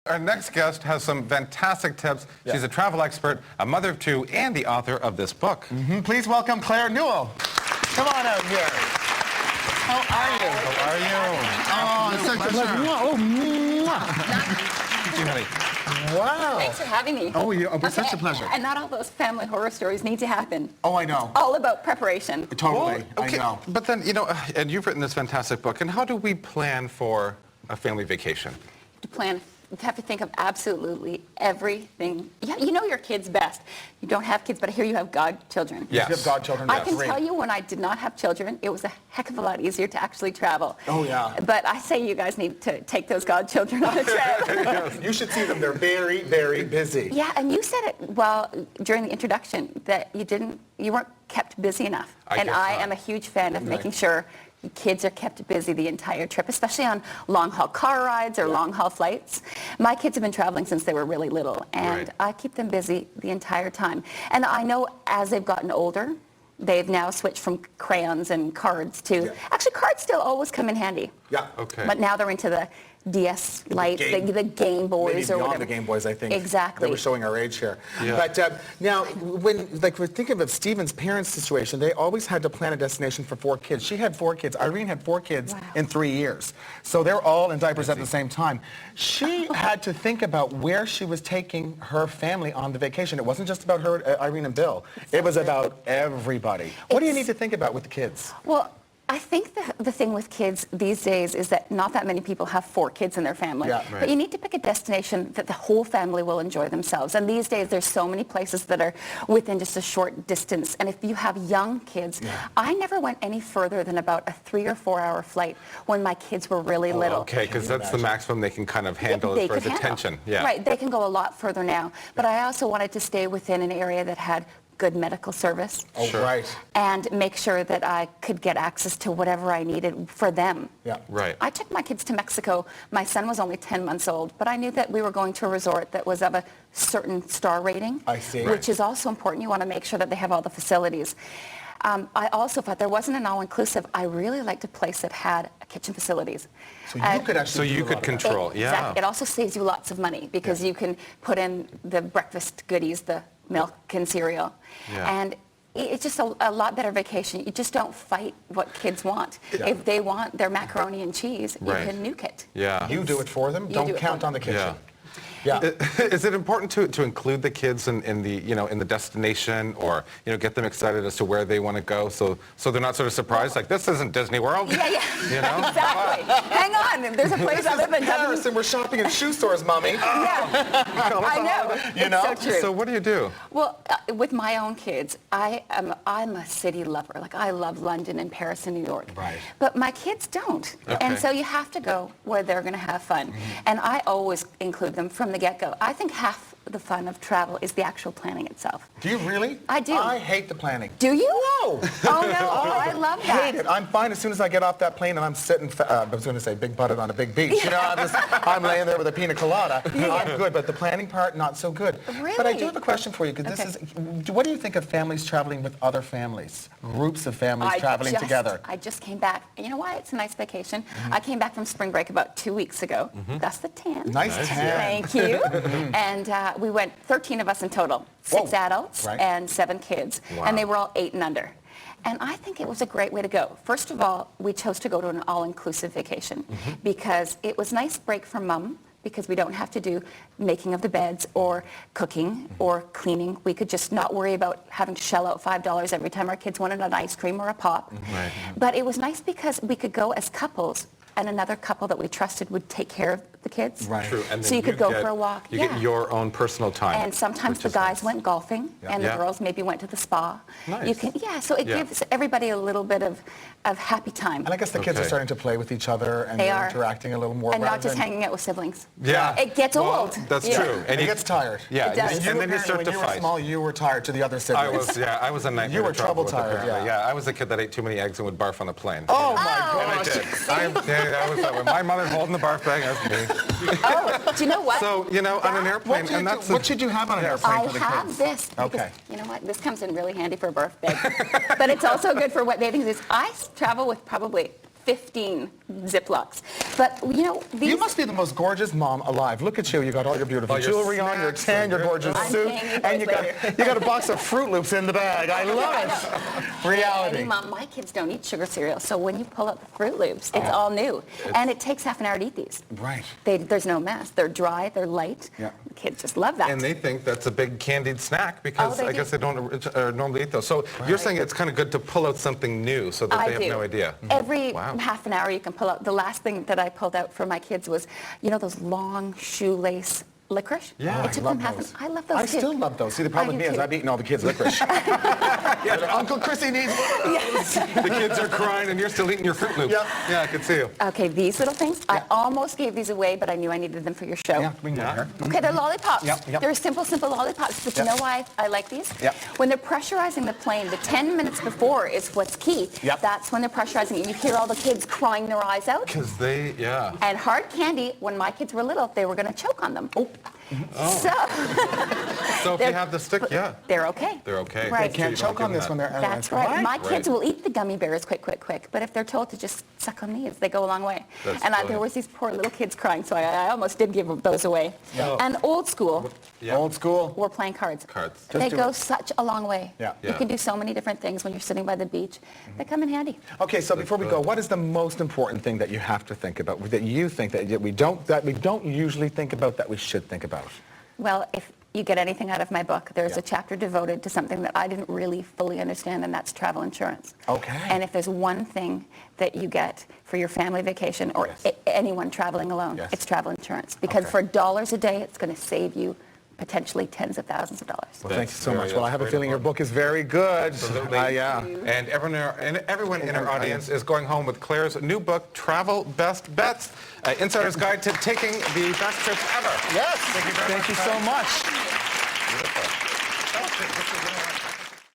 Our next guest has some fantastic tips. Yeah. She's a travel expert, a mother of two, and the author of this book. Please welcome Claire Newell. Come on out here. How are you? How are you? Oh, it's such a pleasure. Oh, Thank you, honey. wow. Thanks for having me. Oh, yeah, it's such a pleasure. And not all those family horror stories need to happen. Oh, I know. All about preparation. Totally. Okay, I know. but then, you know, and you've written this fantastic book, and how do we plan for a family vacation? To plan, you have to think of absolutely everything. Yeah, you know your kids best. You don't have kids, but here you have godchildren. Yes. You have godchildren. I can Great. tell you when I did not have children, it was a heck of a lot easier to actually travel. Oh, yeah. But I say you guys need to take those godchildren on a trip. You should see them. They're very, very busy. Yeah, and you said it well during the introduction that you weren't kept busy enough. I And guess I not. am a huge fan of Right. making sure kids are kept busy the entire trip, especially on long-haul car rides or long-haul flights. My kids have been traveling since they were really little, and Right. I keep them busy the entire time. And I know as they've gotten older, they've now switched from crayons and cards to... Yeah. Actually, cards still always come in handy. Yeah. Okay. But now they're into the DS Lights, the Game Boys Maybe or beyond whatever. the Game Boys, I think. Exactly. They were showing our age here. Yeah. But now, when we're thinking of Stephen's parents' situation, they always had to plan a destination for 4 kids. She had 4 kids. Irene had 4 kids Wow. in 3 years. So they're all in diapers at the same time. She had to think about where she was taking her family on the vacation. It wasn't just about her, Irene and Bill. It was about everybody. What do you need to think about with the kids? Well, I think the thing with kids these days is that not that many people have 4 kids in their family. Yeah. Right. But you need to pick a destination that the whole family will enjoy themselves. And these days there's so many places that are within just a short distance. And if you have young kids, I never went any further than about a 3 or 4 hour flight when my kids were really little. Okay, because that's the maximum they can kind of handle They as far as could handle. attention. Yeah. Right, they can go a lot further now. But I also wanted to stay within an area that had good medical service. Oh, Sure. right. And make sure that I could get access to whatever I needed for them. Yeah. Right. I took my kids to Mexico. My son was only 10 months old, but I knew that we were going to a resort that was of a certain star rating. I see. Which is also important. You want to make sure that they have all the facilities. I also thought there wasn't an all-inclusive. I really liked a place that had kitchen facilities. So you could actually do a lot of that. control, yeah. Exactly. It also saves you lots of money because you can put in the breakfast goodies, the milk and cereal. Yeah. And it's just a lot better vacation. You just don't fight what kids want. Yeah. If they want their macaroni and cheese, Right. you can nuke it. Yeah. You do it for them. You Don't do it count for on the them. kitchen. Yeah. Yeah. Is it important to include the kids in the in the destination, or get them excited as to where they want to go, so they're not sort of surprised like this isn't Disney World? Yeah, yeah. You know? Exactly. Hang on. There's a place I live in. Paris, and we're shopping in shoe stores, Mommy. Yeah. I know. You know? It's so true. So what do you do? Well, with my own kids, I'm a city lover. Like, I love London and Paris and New York. Right. But my kids don't. Okay. And so you have to go where they're going to have fun. And I always include them from the get-go. I think half the fun of travel is the actual planning itself. Do you really? I do. I hate the planning. Do you? No. Oh, no. Oh, I love that. Hate it. I'm fine as soon as I get off that plane and I'm sitting, I was going to say big-butted on a big beach. You know, I'm laying there with a pina colada. I'm good, but the planning part, not so good. Really? But I do have a question for you, because Okay. this is, what do you think of families traveling with other families? Groups of families traveling together? I just came back. You know why? It's a nice vacation. I came back from spring break about 2 weeks ago. That's the 10. Nice tan. Thank you. And we went 13 of us in total, 6 Whoa. adults Right. and 7 kids. Wow. And they were all 8 and under. And I think it was a great way to go. First of all, we chose to go to an all-inclusive vacation because it was a nice break from mom, because we don't have to do making of the beds or cooking or cleaning. We could just not worry about having to shell out $5 every time our kids wanted an ice cream or a pop. Right. But it was nice because we could go as couples, and another couple that we trusted would take care of the kids. Right. True. And So then you could go for a walk. You Yeah. get your own personal time. And sometimes which the is guys nice. went golfing, and the Yeah. girls maybe went to the spa. Nice. You can, so it Yeah. gives everybody a little bit of happy time. And I guess the kids are Okay. starting to play with each other and They they're are. interacting a little more. And not rather just than- hanging out with siblings. Yeah. It gets Well, old. That's Yeah. true. And it gets tired. Yeah. It does. And then you start when to you were fight. small, you were tired to the other siblings. I was a nightmare. You were to travel trouble with, tired, apparently. yeah. I was a kid that ate too many eggs and would barf on the plane. Oh, my And I gosh. did. I was that way. My mother holding the barf bag, that was me. Oh, do you know what? So, on an airplane, and that's What should you have on an airplane I for the have kids? this. Because, Okay. you know what? This comes in really handy for a birthday. But it's also good for wet bathing suits. I travel with probably 15 Ziplocs. But, you know, these... You must be the most gorgeous mom alive. Look at you. You got all your beautiful All your jewelry on, your snacks tan, and your your- gorgeous I'm suit, paying you and guys you got a box of Fruit Loops in the bag. I love it. Reality. Hey, Mom, my kids don't eat sugar cereal, so when you pull out the Fruit Loops, it's all new. And it takes half an hour to eat these. Right. There's no mess. They're dry, they're light. Yeah. Kids just love that. And they think that's a big candied snack because they I do. guess they don't normally eat those. So you're saying it's kind of good to pull out something new so that I they have do. no idea. Every Wow. half an hour you can pull out. The last thing that I pulled out for my kids was, you know, those long shoelace licorice? Yeah, It took them half an I love those I too. still love those. See, the problem I with me do is too. I've eaten all the kids' licorice. Uncle Chrissy needs one. The kids are crying and you're still eating your Fruit Loops. Yep. Yeah, I could see you. Okay, these little things, I almost gave these away, but I knew I needed them for your show. Yeah, bring them here. Okay, they're lollipops. Yep. They're simple lollipops. But you Yep. know why I like these? Yep. When they're pressurizing the plane, the 10 minutes before is what's key. Yep. That's when they're pressurizing it. You hear all the kids crying their eyes out. Because they, yeah. And hard candy, when my kids were little, they were going to choke on them. So So if you have the stick, yeah. they're okay. They're okay. Right. They can't So you don't choke on give this them when they're That's right. My kids Right. will eat the gummy bears quick. But if they're told to just suck on these, they go a long way. That's And there brilliant. was these poor little kids crying, so I almost did give those away. Yeah. And old school, Yeah. Old school. we're playing cards. Cards. They do go it. such a long way. Yeah. You Yeah. can do so many different things when you're sitting by the beach. They come in handy. Okay, so before we go, what is the most important thing that you have to think about, that you think that we don't usually think about, that we should think about? Well, if you get anything out of my book, there's Yeah. a chapter devoted to something that I didn't really fully understand, and that's travel insurance. Okay. And if there's one thing that you get for your family vacation or Yes. anyone traveling alone, Yes. it's travel insurance. Because Okay. for dollars a day, it's going to save you potentially tens of thousands of dollars. Well, thank you so very- much. Well, I have a that's feeling very your book is very good. Absolutely. Yeah. And everyone in our audience is going home with Claire's new book, Travel Best Bets, Insider's Guide to Taking the Best Trips Ever. Yes. Thank you very Thank much, you so much. Beautiful. That was it. This is really nice.